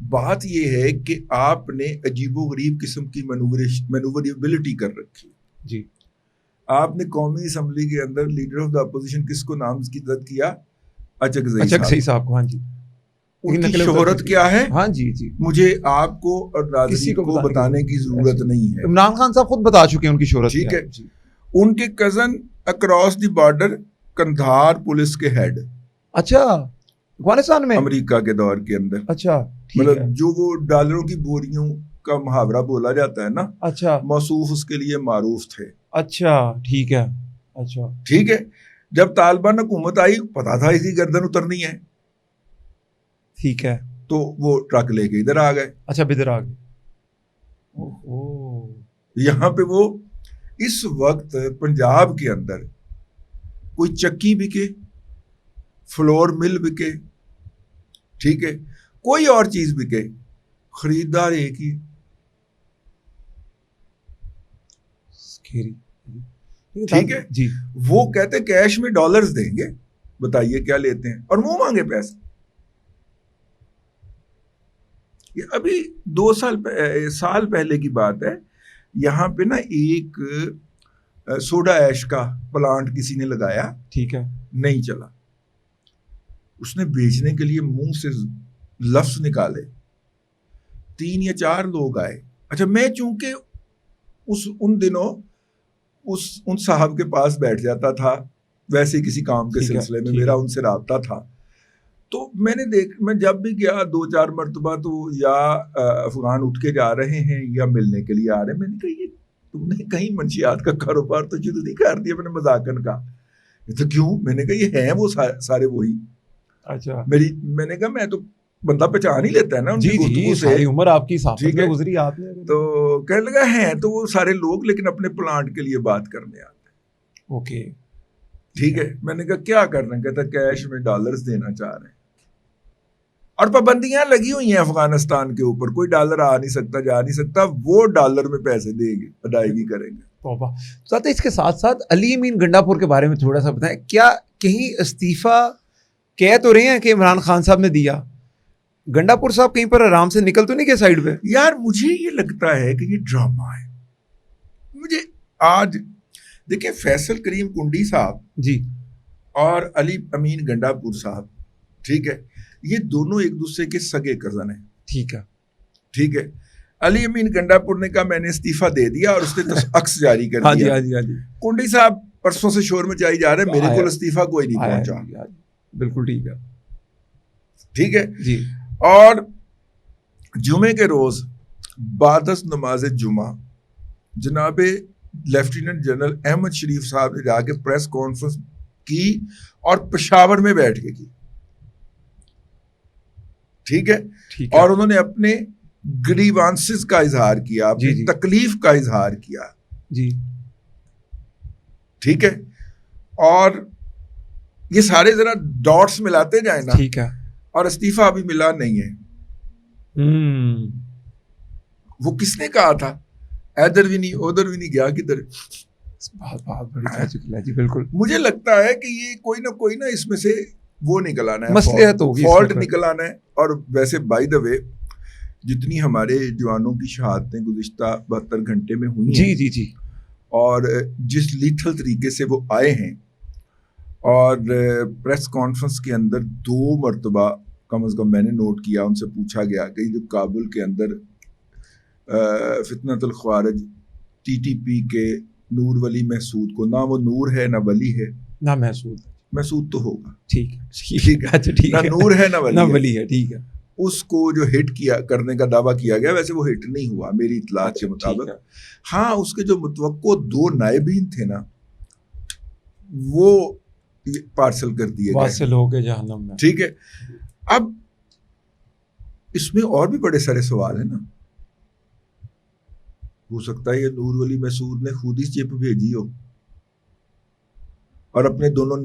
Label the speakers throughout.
Speaker 1: بات یہ ہے کہ آپ نے عجیب و غریب قسم کی مینووریبلٹی کر رکھی.
Speaker 2: جی
Speaker 1: آپ نے قومی اسمبلی کے اندر لیڈر آف دا اپوزیشن کس کو نامزد کیا؟
Speaker 2: اچھا صحیح صاحب کو. ہاں جی.
Speaker 1: ان کی شہرت کیا ہے؟
Speaker 2: ہاں جی جی
Speaker 1: مجھے آپ کو اور ناظرین کو بتانے کی ضرورت نہیں ہے.
Speaker 2: عمران خان صاحب خود بتا چکے ہیں ان کی شہرت.
Speaker 1: ٹھیک ہے. ان کے cousin across the border Kandahar police کے ہیڈ.
Speaker 2: اچھا افغانستان میں
Speaker 1: امریکہ کے دور کے اندر.
Speaker 2: اچھا
Speaker 1: مطلب جو وہ ڈالروں کی بوریوں کا محاورہ بولا جاتا ہے نا,
Speaker 2: اچھا
Speaker 1: موصوف اس کے لیے معروف تھے.
Speaker 2: اچھا ٹھیک ہے. اچھا
Speaker 1: ٹھیک ہے. جب طالبان حکومت آئی پتا تھا اسی گردن اترنی ہے.
Speaker 2: ٹھیک ہے.
Speaker 1: تو وہ ٹرک لے کے ادھر آ گئے.
Speaker 2: اچھا ادھر آ گئے.
Speaker 1: یہاں پہ وہ اس وقت پنجاب کے اندر کوئی چکی بکے, فلور مل بکے, ٹھیک ہے, کوئی اور چیز بکے, خریدار ایک ہی. ٹھیک ہے
Speaker 2: جی.
Speaker 1: وہ کہتے کیش میں ڈالرز دیں گے, بتائیے کیا لیتے ہیں, اور منہ مانگے پیسے. یہ ابھی 2 سال پہلے کی بات ہے. یہاں پہ نا ایک سوڈا ایش کا پلانٹ کسی نے لگایا. ٹھیک ہے. نہیں چلا. اس نے بیچنے کے لیے منہ سے لفظ نکالے, 3 یا 4 لوگ آئے. اچھا میں چونکہ ان دنوں ان صاحب کے پاس بیٹھ جاتا تھا ویسے کسی کام کے سلسلے میں, میرا ان سے رابطہ تھا, تو میں جب بھی گیا 2-4 مرتبہ تو یا افغان اٹھ کے جا رہے ہیں یا ملنے کے لیے آ رہے ہیں. میں نے کہا یہ تم نے کہیں منشیات کا کاروبار تو شروع نہیں کر دیا؟ میں نے مذاکر کا. تو کیوں؟ میں نے کہا یہ ہیں وہ سارے وہی. اچھا. میں نے کہا میں تو بندہ پہچان ہی لیتا ہے نا ان کی گفتگو سے. ساری عمر آپ کی صحافت میں گزری آپ نے. تو کہنے لگا ہیں تو وہ سارے لوگ لیکن اپنے پلانٹ کے لیے بات کرنے آتے ہیں. اوکے ٹھیک ہے. میں نے کہا کیا کر رہے ہیں؟ کہتا کیش میں ڈالرز دینا چاہ رہے ہیں, اور پابندیاں لگی ہوئی ہیں افغانستان کے اوپر. کوئی ڈالر آ نہیں سکتا, جا نہیں سکتا. وہ ڈالر میں پیسے دیں گے, ادائیگی کریں گے.
Speaker 2: ساتھ اس کے ساتھ ساتھ علی امین گنڈا پور کے بارے میں تھوڑا سا بتائیں. کیا کہیں استعفیٰ کہہ تو رہے ہیں کہ عمران خان صاحب نے دیا, گنڈا پور صاحب کہیں پر آرام سے نکل تو نہیں گئے سائڈ پہ؟
Speaker 1: یار مجھے یہ لگتا ہے کہ یہ ڈرامہ ہے. مجھے آج دیکھیں فیصل کریم کنڈی صاحب جی اور علی امین گنڈا پور صاحب, ٹھیک ہے, یہ دونوں ایک دوسرے کے سگے کزن ہیں. ٹھیک ہے. ٹھیک ہے. علی امین گنڈا پور نے کہا میں نے استعفیٰ دے دیا اور اس نے عکس جاری کر دیا. کنڈی صاحب پرسوں سے شور مچائی جا رہے ہیں میرے کو استعفیٰ کوئی نہیں پہنچا. بالکل ٹھیک ہے. ٹھیک ہے جی. اور جمعے کے روز بعد از نماز جمعہ جناب لیفٹیننٹ جنرل احمد شریف صاحب نے جا کے پریس کانفرنس کی اور پشاور میں بیٹھ کے کی. ٹھیک ہے. اور انہوں نے اپنے گریوانسز کا اظہار کیا, اپنی تکلیف کا اظہار کیا. جی ٹھیک ہے. اور یہ سارے ذرا ڈاٹس ملاتے جائیں نا. ٹھیک ہے. اور استعفیٰ ابھی ملا نہیں ہے. وہ کس نے کہا تھا ادھر بھی نہیں ادھر بھی نہیں گیا کدھر. بہت بڑی جی. بالکل مجھے لگتا ہے کہ یہ کوئی نہ اس میں سے وہ نکل آنا ہے, مصلحت ہوگی, فالٹ نکل آنا ہے. اور ویسے بائی دا وے جتنی ہمارے جوانوں کی شہادتیں گزشتہ 72 گھنٹے میں ہوئی ہیں جی جی اور جس لیتھل طریقے سے وہ آئے ہیں, اور پریس کانفرنس کے اندر 2 مرتبہ کم از کم میں نے نوٹ کیا, ان سے پوچھا گیا کہ جو کابل کے اندر فتنۃ الخوارج TTP کے نور ولی محسود کو, نہ وہ نور ہے نہ ولی ہے نہ محسود تو ہوگا. ٹھیک ہے. نہ نور ہے نہ ولی ہے. ٹھیک ہے. اس کو جو ہٹ کیا کرنے کا دعویٰ کیا گیا, ویسے وہ ہٹ نہیں ہوا میری اطلاعات کے مطابق. ہاں اس کے جو متوقع 2 نائبین تھے نا وہ پارسل کر دیے
Speaker 2: واصل ہو گئے جہنم میں.
Speaker 1: ٹھیک ہے. اب اس میں اور بھی بڑے سارے سوال ہیں نا. ہو سکتا ہے یہ نور ولی محسود نے خود ہی چپ بھیجی ہو, اور اپنے دونوں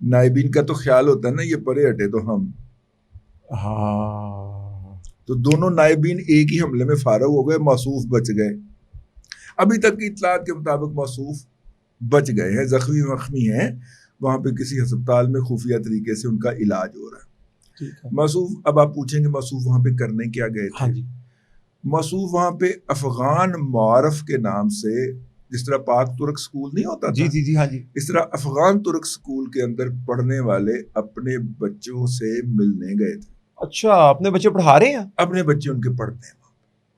Speaker 1: نائبین کا تو خیال ہوتا ہے نا یہ پرے ہٹے تو ہم. ہاں تو دونوں نائبین ایک ہی حملے میں فارغ ہو گئے, موصوف بچ گئے. ابھی تک کی اطلاعات کے مطابق موصوف بچ گئے ہیں, زخمی ہیں, وہاں پہ کسی ہسپتال میں خفیہ طریقے سے ان کا علاج ہو رہا ہے. موصوف, اب آپ پوچھیں گے موصوف وہاں پہ کرنے کیا گئے تھے؟
Speaker 2: ہاں جی.
Speaker 1: موصوف وہاں پہ افغان معارف کے نام سے, جس طرح پاک ترک سکول نہیں ہوتا تھا,
Speaker 2: جی ہاں جی,
Speaker 1: اس طرح افغان ترک سکول کے اندر پڑھنے والے اپنے بچوں سے ملنے گئے تھے.
Speaker 2: اچھا, اپنے بچے پڑھا رہے ہیں؟
Speaker 1: اپنے بچے ان کے پڑھتے ہیں,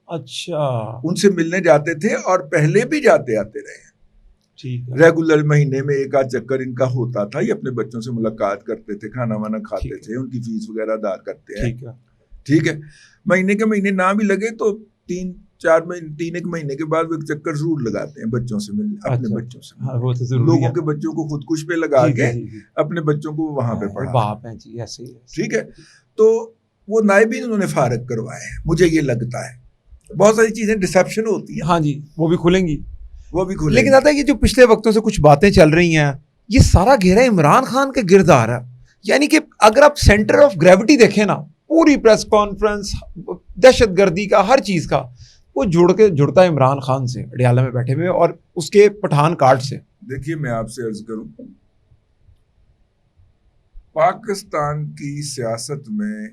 Speaker 2: اچھا,
Speaker 1: ان سے ملنے جاتے تھے اور پہلے بھی جاتے آتے رہے.
Speaker 2: ٹھیک ہے.
Speaker 1: ریگولر مہینے میں ایک آدھ چکر ان کا ہوتا تھا, یہ اپنے بچوں سے ملاقات کرتے تھے, کھانا وانا کھاتے تھے, ان کی فیس وغیرہ ادا کرتے ہیں. ٹھیک ہے, مہینے کے مہینے نہ بھی لگے تو 3-4 مہینے کے بعد ایک چکر ضرور لگاتے ہیں بچوں سے ملنے, اپنے بچوں سے. لوگوں کے بچوں کو خودکش پہ لگا کے اپنے بچوں کو وہاں پہ پڑھا. ٹھیک ہے, تو وہ نائبین انہوں نے فارغ کروائے ہیں, مجھے یہ لگتا ہے. بہت ساری چیزیں ڈسیپشن ہوتی ہیں.
Speaker 2: ہاں جی, وہ بھی کھلیں گی,
Speaker 1: وہ بھی کھلیں.
Speaker 2: لیکن دادا یہ جو پچھلے وقتوں سے کچھ باتیں چل رہی ہیں, یہ سارا گھیرا عمران خان کے گرد آ رہا ہے. یعنی کہ اگر آپ سینٹر آف گریوٹی دیکھیں نا, پوری پریس کانفرنس, دہشت گردی کا, ہر چیز کا, وہ جڑتا ہے عمران خان سے, اڈیالہ میں بیٹھے ہوئے, اور اس کے پٹھان کاٹ سے.
Speaker 1: دیکھیے میں آپ سے عرض کروں, پاکستان کی سیاست میں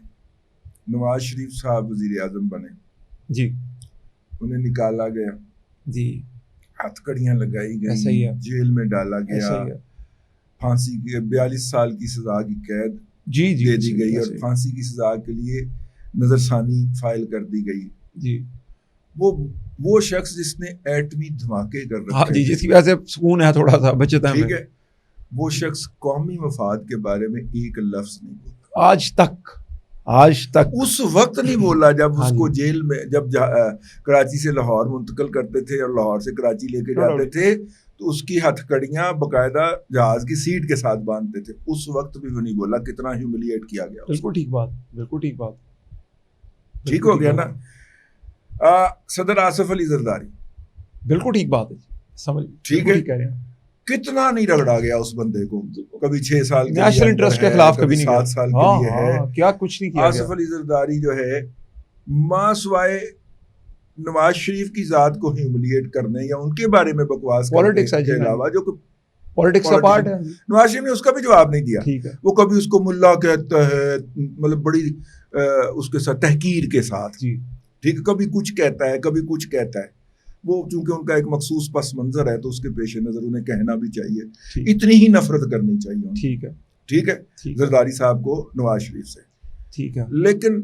Speaker 1: نواز شریف صاحب وزیر اعظم بنے
Speaker 2: جی,
Speaker 1: انہیں نکالا گیا
Speaker 2: جی,
Speaker 1: ہتھ کڑیاں لگائی
Speaker 2: ایسا ہی
Speaker 1: گئی,
Speaker 2: ہے,
Speaker 1: جیل میں ڈالا گیا, پھانسی کی 42 سال کی سزا کی قید دے دی گئی, اور پھانسی کی سزا کے لیے نظر ثانی فائل کر دی گئی.
Speaker 2: جی,
Speaker 1: وہ شخص جس نے ایٹمی دھماکے کر رکھے,
Speaker 2: جی, جس کی وجہ سے سکون ہے تھوڑا سا, بچت ہے.
Speaker 1: ٹھیک ہے, وہ شخص قومی مفاد کے بارے میں ایک لفظ نہیں بولتا
Speaker 2: آج تک.
Speaker 1: اس وقت نہیں بولا جب اس کو جیل میں, جب کراچی سے لاہور منتقل کرتے تھے اور لاہور سے کراچی لے کے جاتے تھے, تو اس کی ہتھ کڑیاں باقاعدہ جہاز کی سیٹ کے ساتھ باندھتے تھے. اس وقت بھی وہ نہیں بولا, کتنا ہیوملیٹ کیا گیا.
Speaker 2: بالکل ٹھیک بات, بالکل ٹھیک بات,
Speaker 1: ٹھیک ہو گیا نا. صدر آصف علی زرداری,
Speaker 2: بالکل ٹھیک بات ہے, سمجھ,
Speaker 1: ٹھیک ہے, کتنا نہیں رگڑا گیا اس بندے کو, کبھی 6 سال کے
Speaker 2: نیشنل انٹرسٹ کے خلاف, کبھی
Speaker 1: 7 سال کے لیے ہے,
Speaker 2: کیا کچھ نہیں کیا.
Speaker 1: آصف علی زرداری جو ہے, ماں سوائے نواز شریف کی ذات کو ہیوملیٹ کرنے یا ان کے بارے میں بکواس کرنے کے علاوہ, جو
Speaker 2: پالیٹکس کا پارٹ ہے,
Speaker 1: نواز شریف نے اس کا بھی جواب نہیں دیا. وہ کبھی اس کو ملا کہتا ہے, مطلب بڑی اس کے ساتھ تحقیر کے ساتھ, ٹھیک ہے, کبھی کچھ کہتا ہے, کبھی کچھ کہتا ہے. وہ چونکہ ان کا ایک مخصوص پس منظر ہے, تو اس کے پیش نظر انہیں کہنا بھی چاہیے, اتنی ہی نفرت کرنی چاہیے. ٹھیک ہے, زرداری صاحب کو نواز شریف سے.
Speaker 2: ٹھیک ہے,
Speaker 1: لیکن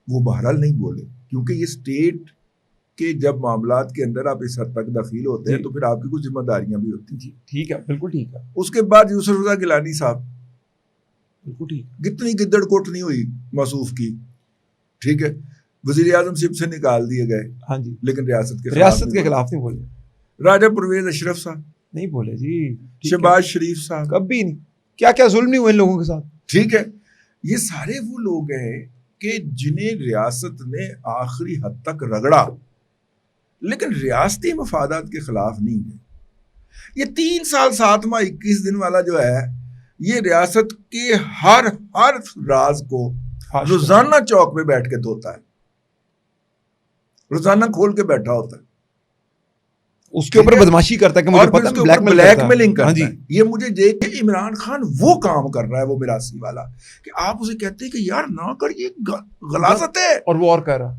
Speaker 1: وہ بہرحال نہیں بولے, کیونکہ یہ اسٹیٹ کے جب معاملات کے اندر آپ اس حد تک دخیل ہوتے ہیں, تو پھر آپ کی کچھ ذمہ داریاں بھی ہوتی ہیں.
Speaker 2: ٹھیک ہے, بالکل ٹھیک ہے.
Speaker 1: اس کے بعد یوسف رضا گیلانی صاحب,
Speaker 2: بالکل ٹھیک,
Speaker 1: کتنی گدڑ کوٹ نہیں ہوئی موصوف کی. ٹھیک ہے, وزیر اعظم شپ سے نکال دیے گئے,
Speaker 2: ہاں جی,
Speaker 1: لیکن ریاست کے
Speaker 2: خلاف نہیں بولے.
Speaker 1: راجہ پرویز اشرف صاحب
Speaker 2: نہیں بولے جی.
Speaker 1: شہباز شریف صاحب
Speaker 2: کبھی نہیں, کیا کیا ظلم نہیں ہوئے ان لوگوں کے ساتھ.
Speaker 1: ٹھیک ہے, یہ سارے وہ لوگ ہیں کہ جنہیں ریاست نے آخری حد تک رگڑا, لیکن ریاستی مفادات کے خلاف نہیں گئے. یہ 3 سال 7 ماہ 21 دن والا جو ہے, یہ ریاست کے ہر راز کو روزانہ چوک پہ بیٹھ کے دھوتا ہے, روزانہ کھول کے بیٹھا ہوتا ہے,
Speaker 2: اس کے اوپر بدماشی کرتا ہے کہ مجھے پتہ ہے
Speaker 1: بلیک میلنگ کرتا ہے. یہ مجھے دیکھ کے عمران خان وہ کام کر رہا ہے, وہ میراثی والا, کہ آپ اسے کہتے ہیں کہ یار نہ کر, یہ غلاظت ہے,
Speaker 2: اور وہ اور کہہ رہا,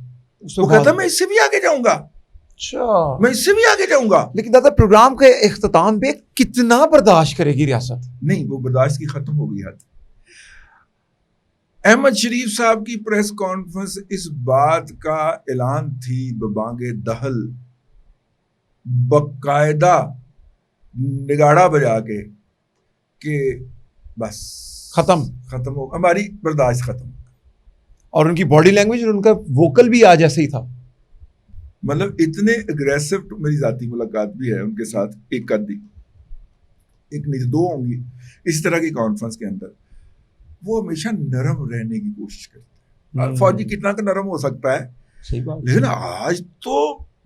Speaker 1: وہ کہتا ہے میں اس سے بھی آگے جاؤں گا.
Speaker 2: اچھا, میں
Speaker 1: اس سے بھی آگے جاؤں گا.
Speaker 2: لیکن دادا پروگرام کے اختتام پہ کتنا برداشت کرے گی ریاست؟
Speaker 1: نہیں, وہ برداشت کی ختم ہو گئی حد. احمد شریف صاحب کی پریس کانفرنس اس بات کا اعلان تھی ببانگ دہل, باقاعدہ نگاڑا بجا کے, کہ بس ختم ہو, ہماری برداشت ختم.
Speaker 2: اور ان کی باڈی لینگویج اور ان کا ووکل بھی آج ایسے ہی تھا,
Speaker 1: مطلب اتنے اگریسو. میری ذاتی ملاقات بھی ہے ان کے ساتھ, ایک نہیں 2 ہوں گی اس طرح کی کانفرنس کے اندر. وہ ہمیشہ نرم رہنے کی کوشش کرتے ہیں. فوجی کتنا کا نرم ہو سکتا ہے, لیکن آج تو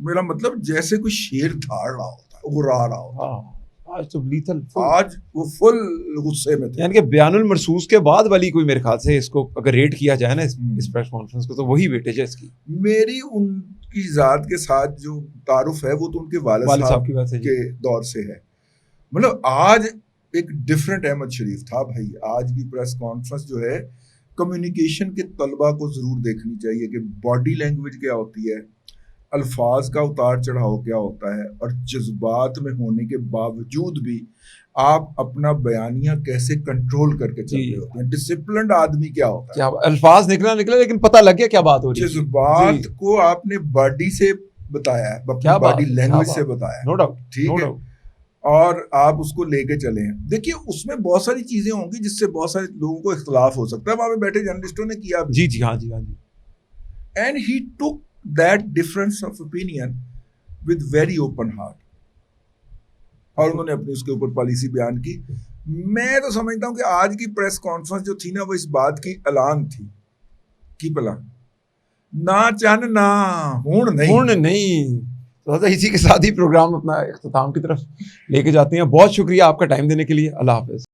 Speaker 1: میرا مطلب جیسے کوئی شیر دھاڑ رہا ہوتا ہے, اگرا رہا ہوتا.
Speaker 2: آج تو لیتل,
Speaker 1: آج وہ فل غصے میں تھے.
Speaker 2: یعنی کہ بیان المرصوص کے بعد والی کوئی, میرے خیال سے اس کو اگر ریٹ کیا جائے نا اس پریس کانفرنس کو, تو وہی ویٹیج ہے اس کی.
Speaker 1: میری ان کی ذات کے ساتھ جو تعارف ہے, وہ تو ان کے والد صاحب کے دور سے ہے. مطلب آج ایک ڈفرینٹ احمد شریف تھا بھائی. آج کی پریس کانفرنس جو ہے کمیونیکیشن کے طلبہ کو ضرور دیکھنی چاہیے کہ باڈی لینگویج کیا ہوتی ہے, الفاظ کا اتار چڑھاؤ کیا ہوتا ہے, اور جذبات میں ہونے کے باوجود بھی آپ اپنا بیانیہ کیسے کنٹرول کر کے چل رہے ہوتے ہیں. ڈسپلنڈ آدمی کیا ہوتا ہے,
Speaker 2: کیا الفاظ نکلا لیکن پتہ لگ گیا کیا بات ہو رہی ہے.
Speaker 1: جذبات کو آپ نے باڈی سے بتایا ہے, اپنی باڈی لینگویج سے بتایا ہے,
Speaker 2: نو ڈاؤٹ,
Speaker 1: ٹھیک ہے, اور آپ اس کو لے کے چلے ہیں. دیکھیے اس میں بہت ساری چیزیں ہوں گی جس سے بہت سارے لوگوں کو اختلاف ہو سکتا ہے, وہاں پہ بیٹھے جرنلسٹوں نے کیا بھی.
Speaker 2: جی ہاں جی.
Speaker 1: And he took that difference of opinion with very open heart, اور انہوں نے اپنی اس کے اوپر پالیسی بیان کی. میں تو سمجھتا ہوں کہ آج کی پریس کانفرنس جو تھی نا, وہ اس بات کی اعلان تھی کی پلا نہ چن نہ ہون
Speaker 2: نہیں. تو اسی کے ساتھ ہی پروگرام اپنا اختتام کی طرف لے کے جاتے ہیں. بہت شکریہ آپ کا ٹائم دینے کے لیے. اللہ حافظ.